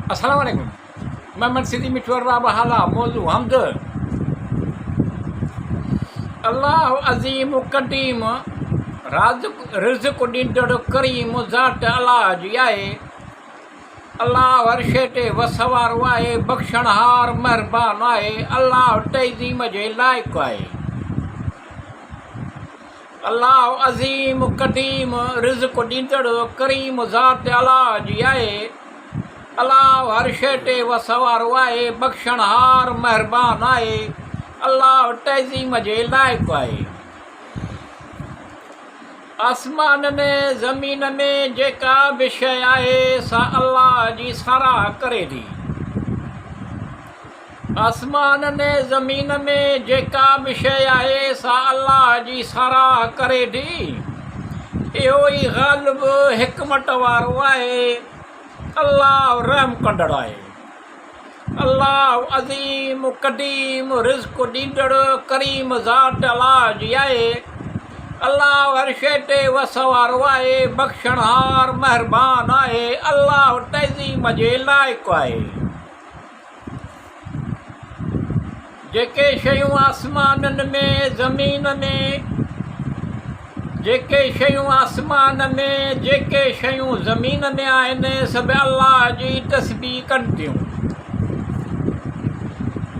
अस्सलाम वालेकुम। मोहम्मद सिद्दीक मिठवर बाबा हाला मौजू हमद। अल्लाह अज़ीम कदीम रिज़्क़ ॾींदड़ करीम ज़ात अलाह जी आहे। अल्लाह हर शइ ते वस वारो आहे, बख़्शणहार महिरबान आहे। अल्लाह तइज़ीम जे लाइक़ु आहे। अल्लाह अज़ीम कदीम रिज़्क़ ॾींदड़ करीम ज़ात अलाह जी आहे। अल्लाह हर शइ ते वस वारो आहे, बख़्शणहार महिरबान आहे। अल्लाह तइज़ीम जे लाइक़ु आहे। आसमान में ज़मीन में जेका बि शइ आहे सा अल्लाह जी साराह करे थी। आसमान में ज़मीन में जेका बि शइ आहे सा अल्लाह जी साराह करे थी। इहो ई ग़ालिब हिकमत वारो आहे। अल्लाह रहम कंदड़ आहे। अल्लाह अज़ीम कदीम रिज़्क़ ॾींदड़ करीम ज़ात अलाह जी आहे। अल्लाह हर शइ ते वस वारो आहे, बख़्शणहार महिरबान आहे। अल्लाह तइज़ीम जे लाइक़ु आहे। जेके शयूं आसमाननि में ज़मीन में जेके शयूं आसमान में जेके शयूं ज़मीन में आहिनि सभु अल्लाह जी तस्बीह कनि थियूं।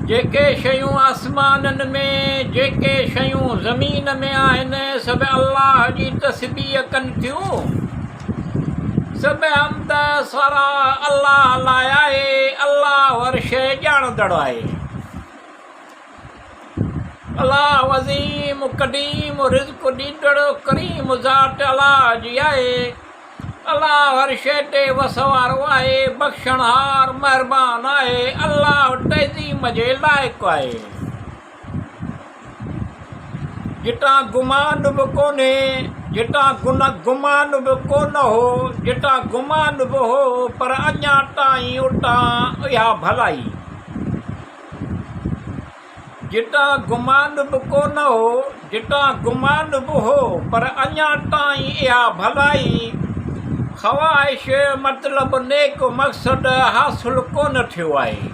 जेके शयूं आसमाननि में जेके शयूं ज़मीन में आहिनि सभु अल्लाह जी तस्बीह कनि थियूं। सभु हमद सारा अल्लाह लाइ आहे। अल्लाह हर शइ ॼाणंदड़ आहे। अल्लाह अज़ीम कदीम रिज़्क़ ॾींदड़ करीम ज़ात अलाह जी आहे। अल्लाह हर शइ ते वस वारो आहे, बख़्शणहार महिरबान आहे। अल्लाह तइज़ीम जे लाइक़ु आहे। जितां गुमान बि कोन्हे, जितां गुमान बि कोन हो, जितां गुमान बि हो पर अञा ताईं उतां इहा भलाई। जितां गुमान बि कोन हो, जितां गुमान बि हो पर अञा ताईं इहा भलाई। ख़्वाहिश मतिलबु नेक मक़सद हासिलु कोन थियो आहे।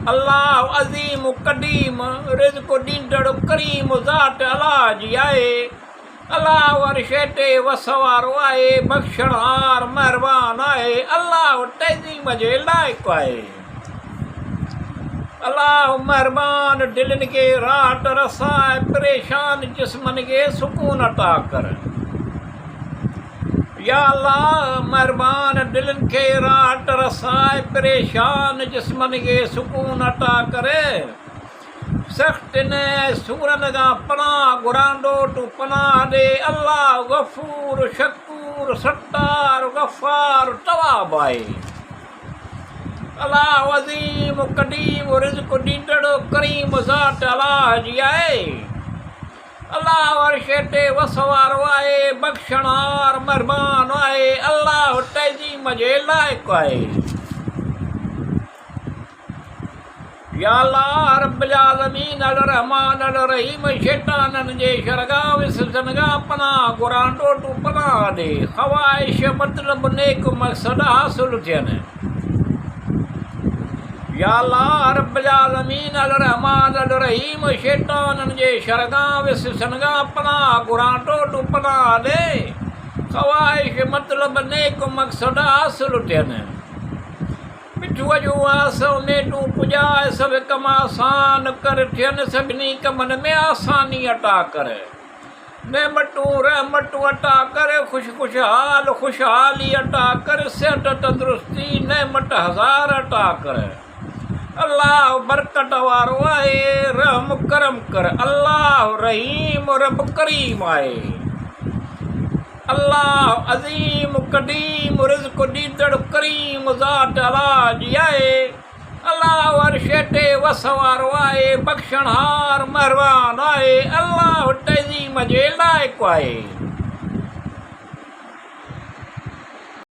अल्लाह अज़ीम कदीम रिज़्क़ ॾींदड़ करीम ज़ात अलाह जी आहे। अल्लाह हर शइ ते वस वारो आहे, बख़्शणहार महिरबान आहे। अल्लाह तइज़ीम जे लाइक़ु आहे। अल्लाह महिरबान दिलनि खे राहत रसाए, परेशान जिस्मनि खे सुकून अता कर। या अल्लाह महिरबान दिलनि खे राहत रसाए, परेशान जिस्मनि खे सुकून अता करे। सख़्तनि सूरनि खां पनाह घुरांदो तूं पनाह ॾे। अल्लाह गफ़ूर शकूर सत्तार गफ़ार तवाब आहे। अल्लाह अज़ीम कदीम रिज़्क़ ॾींदड़ करीम ज़ात अलाह जी आहे। अल्लाह हर शइ ते वस वारो आहे, बख़्शणहार महिरबान आहे। अल्लाह तइज़ीम जे लाइक़ु आहे। या अल्लाह रब्बुल आलमीन अल रहमान अल रहीम शैताननि जे शरगाह विसर्जन खां पनाह घुरांदो तूं पनाह ॾे। ख़्वाहिश मतिलबु नेक मक़सद हासिलु थियनि। या अल्लाह रब्बुल आलमीन अल रहमान अल रहीम शैताननि जे शरगाह विसर्जन खां पनाह घुरांदो तूं पनाह ॾे। ख़्वाहिश मतिलबु नेक मक़सद हासिलु थियनि। मिठूअ जूं आस में तूं पुॼाए, सभु कम आसान कर थियनि। सभिनी कमनि में आसानी अता कर। नेमतूं रहमतूं अता कर। खुशहाल खुशहाली अता कर। सिहत तंदुरुस्ती नेमत हज़ार अता कर। अल्लाह बरकत वारो आहे, रहम करम कर। अल्लाह रहीम रब करीम आहे। अल्लाह अज़ीम कदीम रिज़्क़ ॾींदड़ करीम ज़ात अलाह जी आहे। अल्लाह हर शइ ते वस वारो आहे, बख़्शणहार महिरबान आहे। अल्लाह तइज़ीम जे लाइक़ु आहे।